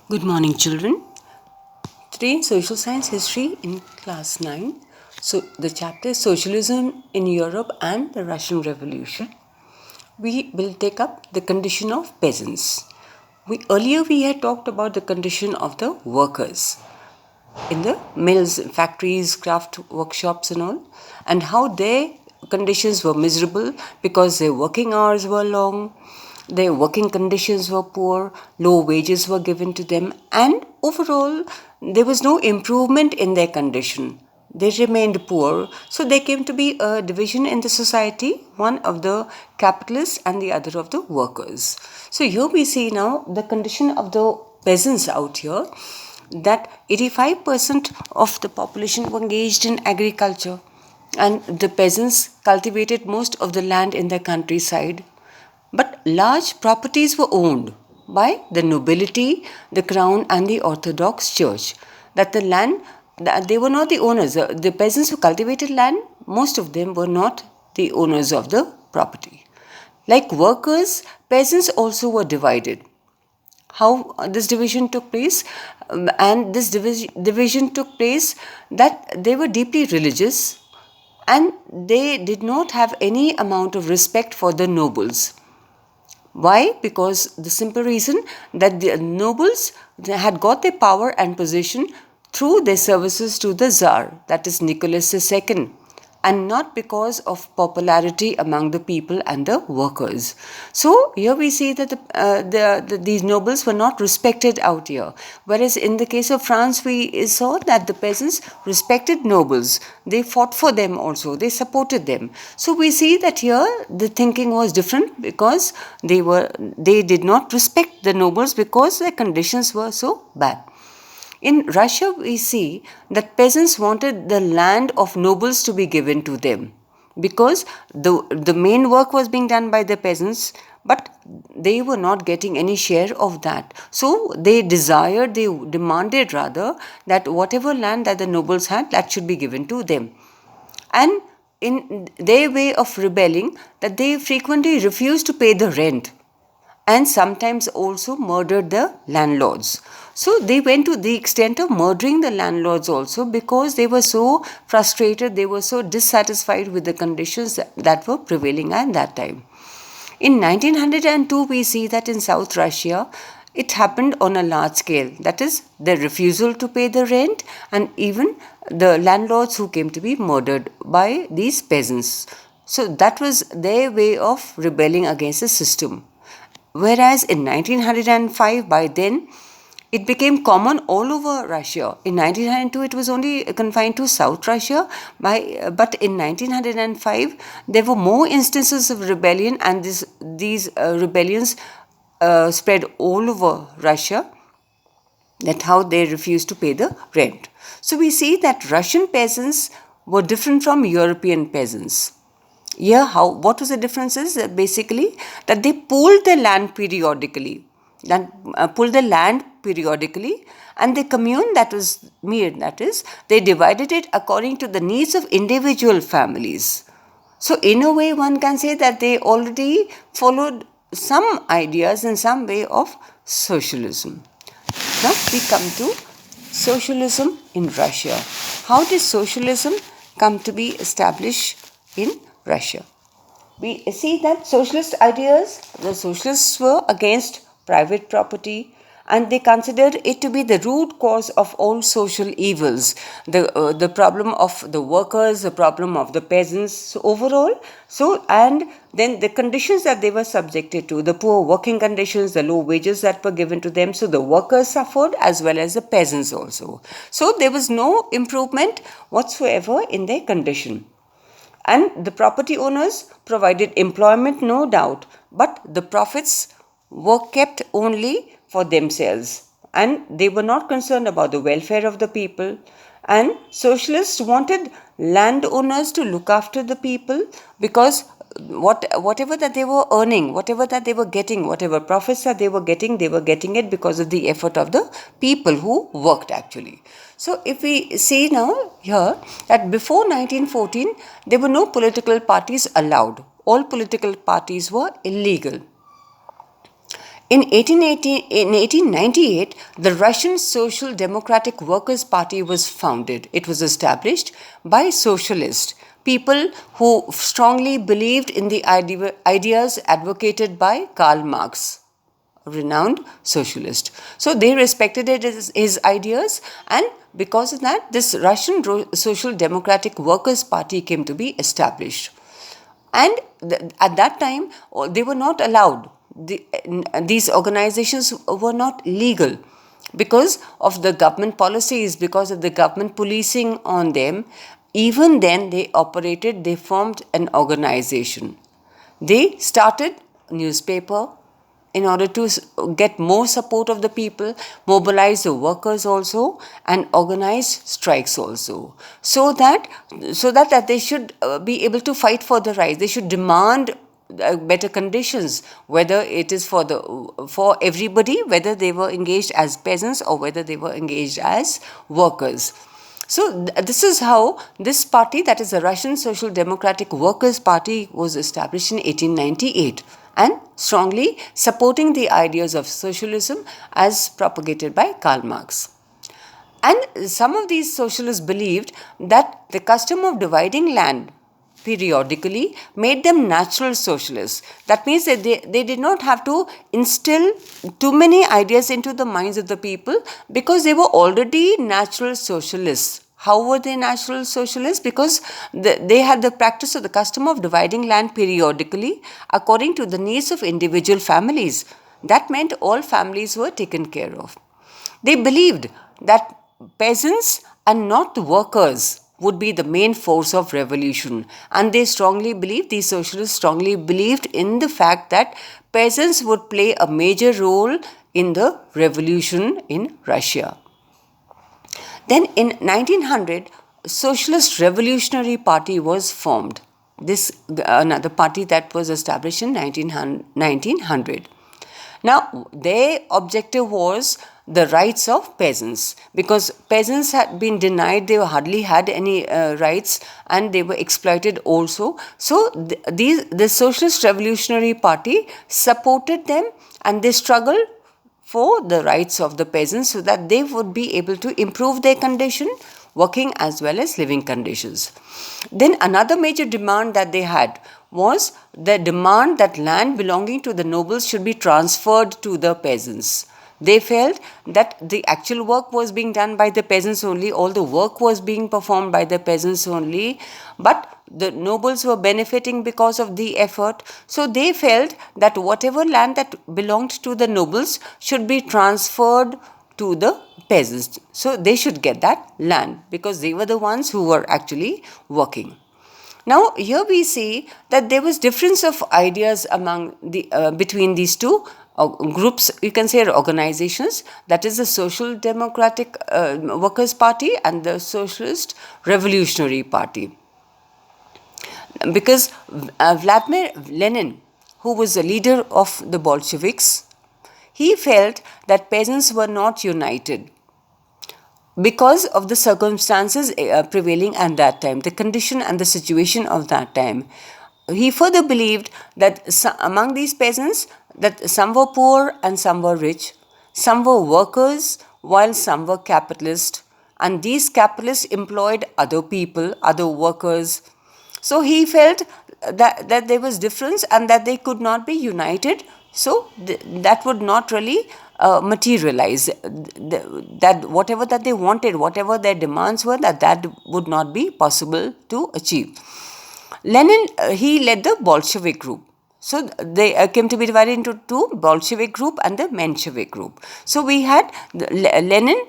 Good morning, children. Today in Social Science History in class 9, so the chapter is Socialism in Europe and the Russian Revolution. We will take up the condition of peasants. Earlier we had talked about the condition of the workers in the mills, factories, craft workshops and all, and how their conditions were miserable because their working hours were long, their working conditions were poor, low wages were given to them, and overall there was no improvement in their condition. They remained poor, so there came to be a division in the society, one of the capitalists and the other of the workers. So here we see now the condition of the peasants out here, that 85% of the population were engaged in agriculture, and the peasants cultivated most of the land in the countryside. But large properties were owned by the nobility, the crown, and the Orthodox Church. That the land, they were not the owners. The peasants who cultivated land, most of them were not the owners of the property. Like workers, peasants also were divided. How this division took place, and this division took place that they were deeply religious and they did not have any amount of respect for the nobles. Why? Because the simple reason that the nobles had got their power and position through their services to the Tsar, that is Nicholas II, and not because of popularity among the people and the workers. So here we see that these nobles were not respected out here. Whereas in the case of France, we saw that the peasants respected nobles. They fought for them also. They supported them. So we see that here the thinking was different because they did not respect the nobles because their conditions were so bad. In Russia, we see that peasants wanted the land of nobles to be given to them because the main work was being done by the peasants, but they were not getting any share of that. So they demanded rather, that whatever land that the nobles had, that should be given to them. And in their way of rebelling, that they frequently refused to pay the rent and sometimes also murdered the landlords. So they went to the extent of murdering the landlords also because they were so frustrated, they were so dissatisfied with the conditions that were prevailing at that time. In 1902, we see that in South Russia, it happened on a large scale. That is, the refusal to pay the rent and even the landlords who came to be murdered by these peasants. So that was their way of rebelling against the system. Whereas in 1905, by then, it became common all over Russia. In 1902, it was only confined to South Russia, but in 1905, there were more instances of rebellion, and these rebellions spread all over Russia, that how they refused to pay the rent. So we see that Russian peasants were different from European peasants. Here, what was the difference is basically that they pulled the land periodically, and the commune that was made, that is, they divided it according to the needs of individual families. So in a way, one can say that they already followed some ideas in some way of socialism. Now we come to socialism in Russia. How did socialism come to be established in Russia? We see that the socialists were against private property, and they considered it to be the root cause of all social evils. The problem of the workers, the problem of the peasants, and then the conditions that they were subjected to, the poor working conditions, the low wages that were given to them. So the workers suffered as well as the peasants also. So there was no improvement whatsoever in their condition. And the property owners provided employment, no doubt, but the profits were kept only for themselves, and they were not concerned about the welfare of the people. And socialists wanted landowners to look after the people because whatever that they were earning, whatever that they were getting, whatever profits that they were getting it because of the effort of the people who worked actually. So if we see now here that before 1914, there were no political parties allowed. All political parties were illegal. In 1898, the Russian Social Democratic Workers' Party was founded. It was established by socialists, people who strongly believed in the ideas advocated by Karl Marx, a renowned socialist. So they respected his ideas, and because of that, this Russian Social Democratic Workers' Party came to be established. And at that time, they were not allowed. These organizations were not legal because of the government policies, because of the government policing on them. Even then, they formed an organization. They started a newspaper in order to get more support of the people, mobilize the workers also, and organize strikes also, so that they should be able to fight for the rights. They should demand better conditions, whether it is for everybody, whether they were engaged as peasants or whether they were engaged as workers. So this is how this party, that is the Russian Social Democratic Workers' Party, was established in 1898 and strongly supporting the ideas of socialism as propagated by Karl Marx. And some of these socialists believed that the custom of dividing land periodically made them natural socialists. That means that they did not have to instill too many ideas into the minds of the people because they were already natural socialists. How were they natural socialists? Because they had the practice of the custom of dividing land periodically according to the needs of individual families. That meant all families were taken care of. They believed that peasants and not workers would be the main force of revolution. And these socialists strongly believed in the fact that peasants would play a major role in the revolution in Russia. Then in 1900, Socialist Revolutionary Party was formed. This another party that was established in 1900. Now, their objective was the rights of peasants, because peasants had been denied, they hardly had any rights, and they were exploited also. So the Socialist Revolutionary Party supported them, and they struggled for the rights of the peasants so that they would be able to improve their condition, working as well as living conditions. Then another major demand that they had was the demand that land belonging to the nobles should be transferred to the peasants. They felt that the actual work was being done by the peasants only, all the work was being performed by the peasants only, but the nobles were benefiting because of the effort. So they felt that whatever land that belonged to the nobles should be transferred to the peasants. So they should get that land because they were the ones who were actually working. Now here we see that there was difference of ideas among between these two groups, you can say organizations, that is the Social Democratic Workers' Party and the Socialist Revolutionary Party. Because Vladimir Lenin, who was the leader of the Bolsheviks, he felt that peasants were not united because of the circumstances prevailing at that time, the condition and the situation of that time. He further believed that among these peasants, that some were poor and some were rich, some were workers while some were capitalists, and these capitalists employed other people, other workers. So he felt that there was difference and that they could not be united. So that would not really materialize. That whatever that they wanted, whatever their demands were, that would not be possible to achieve. Lenin, he led the Bolshevik group. So they came to be divided into two, Bolshevik group and the Menshevik group. So we had Lenin,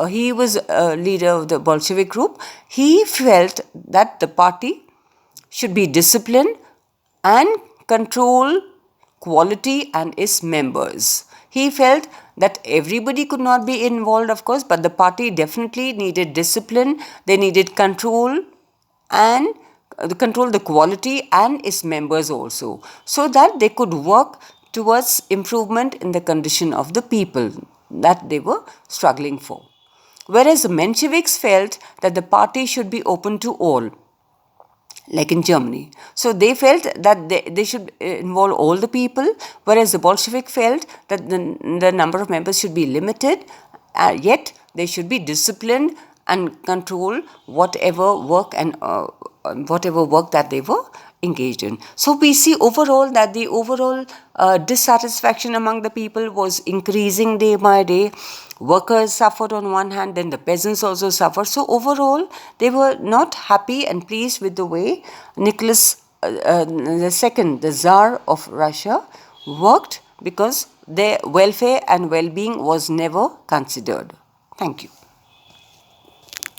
he was a leader of the Bolshevik group. He felt that the party should be disciplined and control quality and its members. He felt that everybody could not be involved, of course, but the party definitely needed discipline. They needed control and control the quality and its members also, so that they could work towards improvement in the condition of the people that they were struggling for. Whereas the Mensheviks felt that the party should be open to all. like in Germany. So they felt that they should involve all the people, whereas the Bolshevik felt that the number of members should be limited, yet they should be disciplined and control whatever work and whatever work that they were engaged in. So we see overall that the overall dissatisfaction among the people was increasing day by day. Workers suffered on one hand, then the peasants also suffered. So overall, they were not happy and pleased with the way Nicholas II, the Tsar of Russia, worked, because their welfare and well-being was never considered. Thank you.